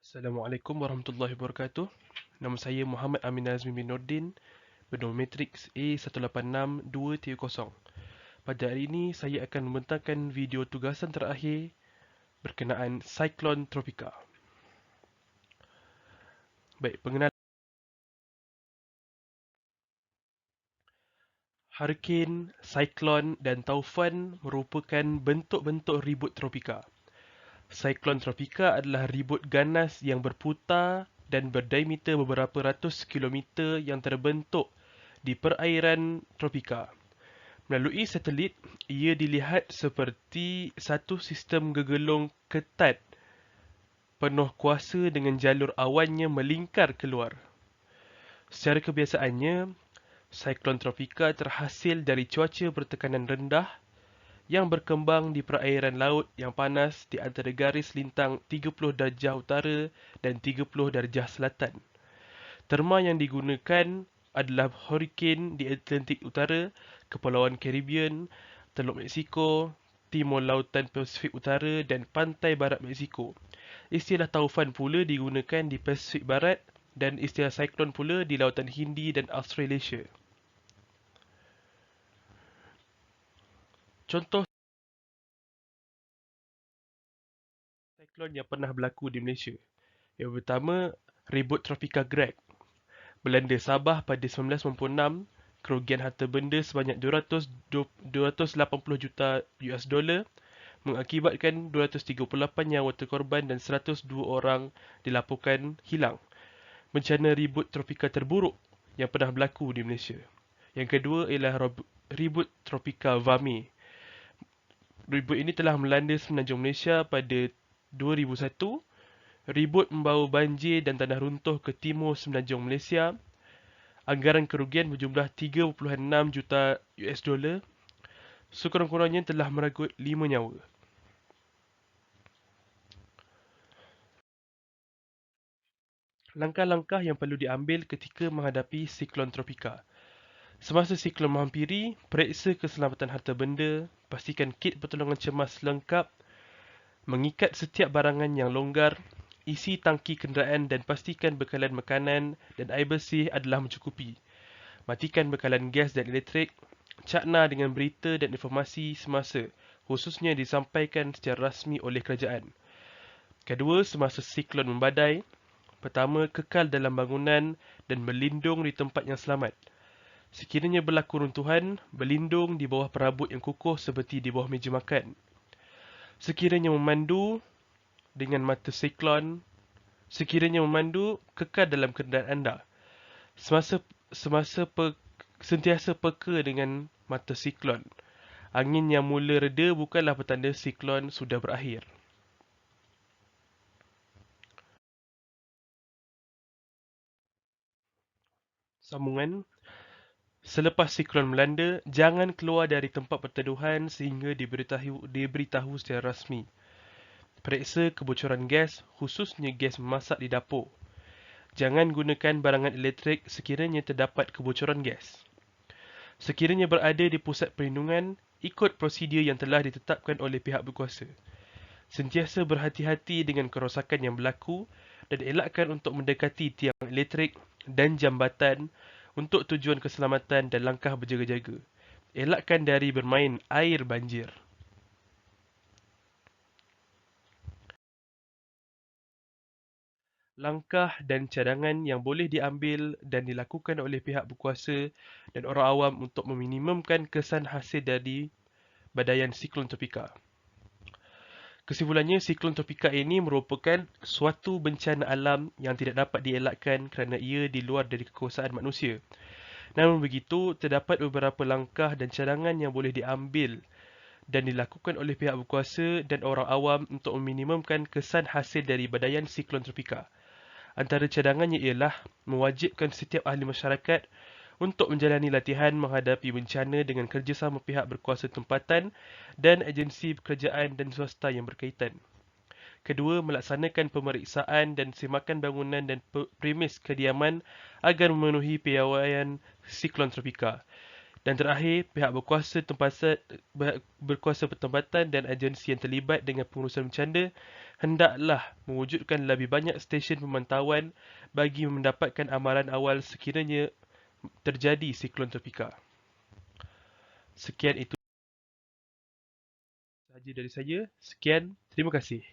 Assalamualaikum warahmatullahi wabarakatuh. Nama saya Muhammad Amin Azmi bin Nordin, bernama matriks A186230. Pada hari ini, saya akan membentangkan video tugasan terakhir berkenaan siklon tropika. Baik, pengenalan. Hurricane, siklon dan taufan merupakan bentuk-bentuk ribut tropika. Siklon tropika adalah ribut ganas yang berputar dan berdiameter beberapa ratus kilometer yang terbentuk di perairan tropika. Melalui satelit, ia dilihat seperti satu sistem gegelung ketat penuh kuasa dengan jalur awannya melingkar keluar. Secara kebiasaannya, siklon tropika terhasil dari cuaca bertekanan rendah yang berkembang di perairan laut yang panas di antara garis lintang 30 darjah utara dan 30 darjah selatan. Terma yang digunakan adalah hurricane di Atlantik Utara, Kepulauan Caribbean, Teluk Meksiko, Timur Lautan Pasifik Utara dan pantai barat Meksiko. Istilah taufan pula digunakan di Pasifik Barat dan istilah siklon pula di Lautan Hindi dan Australasia. Contoh siklon yang pernah berlaku di Malaysia. Yang pertama, ribut tropika Greg. Melanda Sabah pada 1996, kerugian harta benda sebanyak 280 juta US dollar mengakibatkan 238 nyawa terkorban dan 102 orang dilaporkan hilang. Bencana ribut tropika terburuk yang pernah berlaku di Malaysia. Yang kedua ialah ribut tropika Vami. Ribut ini telah melanda semenanjung Malaysia pada 2001. Ribut membawa banjir dan tanah runtuh ke timur semenanjung Malaysia. Anggaran kerugian berjumlah 3.6 juta US dollar. Sekurang-kurangnya telah merenggut 5 nyawa. Langkah-langkah yang perlu diambil ketika menghadapi siklon tropika. Semasa siklon menghampiri, periksa keselamatan harta benda, pastikan kit pertolongan cemas lengkap, mengikat setiap barangan yang longgar, isi tangki kenderaan dan pastikan bekalan makanan dan air bersih adalah mencukupi. Matikan bekalan gas dan elektrik, cakna dengan berita dan informasi semasa, khususnya disampaikan secara rasmi oleh kerajaan. Kedua, semasa siklon membadai, pertama, kekal dalam bangunan dan berlindung di tempat yang selamat. Sekiranya berlaku runtuhan, berlindung di bawah perabot yang kukuh seperti di bawah meja makan. Sekiranya memandu, kekal dalam kenderaan anda. Sentiasa peka dengan mata siklon. Angin yang mula reda bukanlah petanda siklon sudah berakhir. Sambungan. Selepas siklon melanda, jangan keluar dari tempat perteduhan sehingga diberitahu secara rasmi. Periksa kebocoran gas, khususnya gas memasak di dapur. Jangan gunakan barangan elektrik sekiranya terdapat kebocoran gas. Sekiranya berada di pusat perlindungan, ikut prosedur yang telah ditetapkan oleh pihak berkuasa. Sentiasa berhati-hati dengan kerosakan yang berlaku dan elakkan untuk mendekati tiang elektrik dan jambatan untuk tujuan keselamatan dan langkah berjaga-jaga. Elakkan dari bermain air banjir. Langkah dan cadangan yang boleh diambil dan dilakukan oleh pihak berkuasa dan orang awam untuk meminimumkan kesan hasil dari badaian siklon tropika. Kesimpulannya, siklon tropika ini merupakan suatu bencana alam yang tidak dapat dielakkan kerana ia di luar dari kekuasaan manusia. Namun begitu, terdapat beberapa langkah dan cadangan yang boleh diambil dan dilakukan oleh pihak berkuasa dan orang awam untuk meminimumkan kesan hasil dari badaian siklon tropika. Antara cadangannya ialah mewajibkan setiap ahli masyarakat untuk menjalani latihan menghadapi bencana dengan kerjasama pihak berkuasa tempatan dan agensi kerajaan dan swasta yang berkaitan. Kedua, melaksanakan pemeriksaan dan semakan bangunan dan premis kediaman agar memenuhi piawaian siklon tropika. Dan terakhir, pihak berkuasa tempatan dan agensi yang terlibat dengan pengurusan bencana hendaklah mewujudkan lebih banyak stesen pemantauan bagi mendapatkan amaran awal sekiranya terjadi siklon tropika. Sekian itu sahaja dari saya. Sekian, terima kasih.